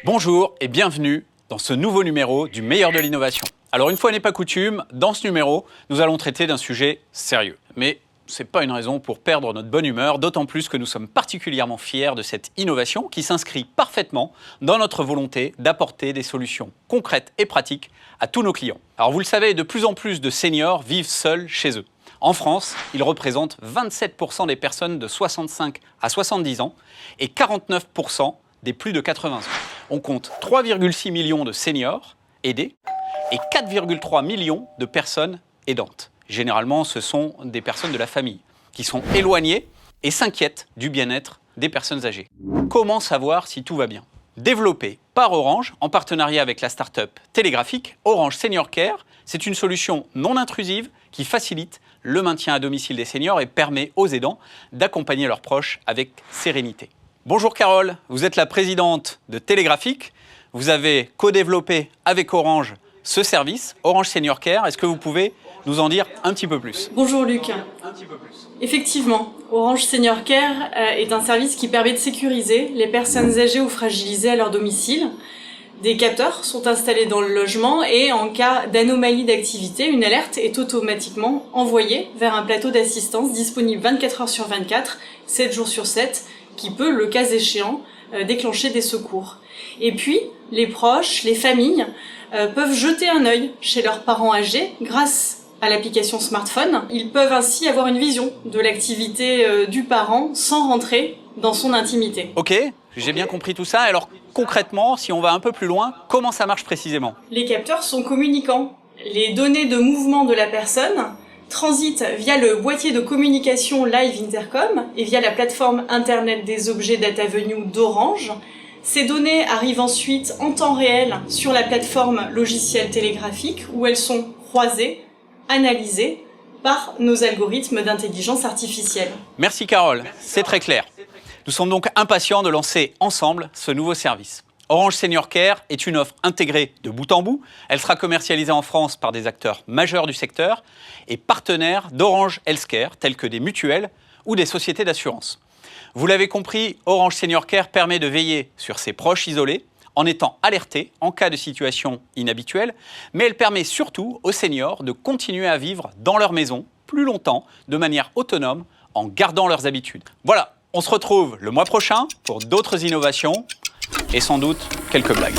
Bonjour et bienvenue dans ce nouveau numéro du meilleur de l'innovation. Alors une fois n'est pas coutume, dans ce numéro, nous allons traiter d'un sujet sérieux. Mais ce n'est pas une raison pour perdre notre bonne humeur, d'autant plus que nous sommes particulièrement fiers de cette innovation qui s'inscrit parfaitement dans notre volonté d'apporter des solutions concrètes et pratiques à tous nos clients. Alors vous le savez, de plus en plus de seniors vivent seuls chez eux. En France, ils représentent 27% des personnes de 65 à 70 ans et 49% des plus de 80 ans. On compte 3,6 millions de seniors aidés et 4,3 millions de personnes aidantes. Généralement, ce sont des personnes de la famille qui sont éloignées et s'inquiètent du bien-être des personnes âgées. Comment savoir si tout va bien ? Développé par Orange en partenariat avec la start-up Télégraphique, Orange Senior Care, c'est une solution non intrusive qui facilite le maintien à domicile des seniors et permet aux aidants d'accompagner leurs proches avec sérénité. Bonjour Carole, vous êtes la présidente de Télégraphique. Vous avez co-développé avec Orange ce service, Orange Senior Care. Est-ce que vous pouvez nous en dire un petit peu plus ? Bonjour Luc. Effectivement, Orange Senior Care est un service qui permet de sécuriser les personnes âgées ou fragilisées à leur domicile. Des capteurs sont installés dans le logement et en cas d'anomalie d'activité, une alerte est automatiquement envoyée vers un plateau d'assistance disponible 24 heures sur 24, 7 jours sur 7, qui peut, le cas échéant, déclencher des secours. Et puis, les proches, les familles peuvent jeter un œil chez leurs parents âgés grâce à l'application smartphone. Ils peuvent ainsi avoir une vision de l'activité du parent sans rentrer dans son intimité. Ok, j'ai bien compris tout ça. Alors concrètement, si on va un peu plus loin, comment ça marche précisément ? Les capteurs sont communicants. Les données de mouvement de la personne transitent via le boîtier de communication Live Intercom et via la plateforme Internet des objets DataVenue d'Orange. Ces données arrivent ensuite en temps réel sur la plateforme logicielle Télégraphique où elles sont croisées, analysées par nos algorithmes d'intelligence artificielle. Merci Carole, c'est très clair. Nous sommes donc impatients de lancer ensemble ce nouveau service. Orange Senior Care est une offre intégrée de bout en bout. Elle sera commercialisée en France par des acteurs majeurs du secteur et partenaires d'Orange Healthcare, tels que des mutuelles ou des sociétés d'assurance. Vous l'avez compris, Orange Senior Care permet de veiller sur ses proches isolés en étant alertés en cas de situation inhabituelle, mais elle permet surtout aux seniors de continuer à vivre dans leur maison plus longtemps, de manière autonome, en gardant leurs habitudes. Voilà, on se retrouve le mois prochain pour d'autres innovations et sans doute quelques blagues.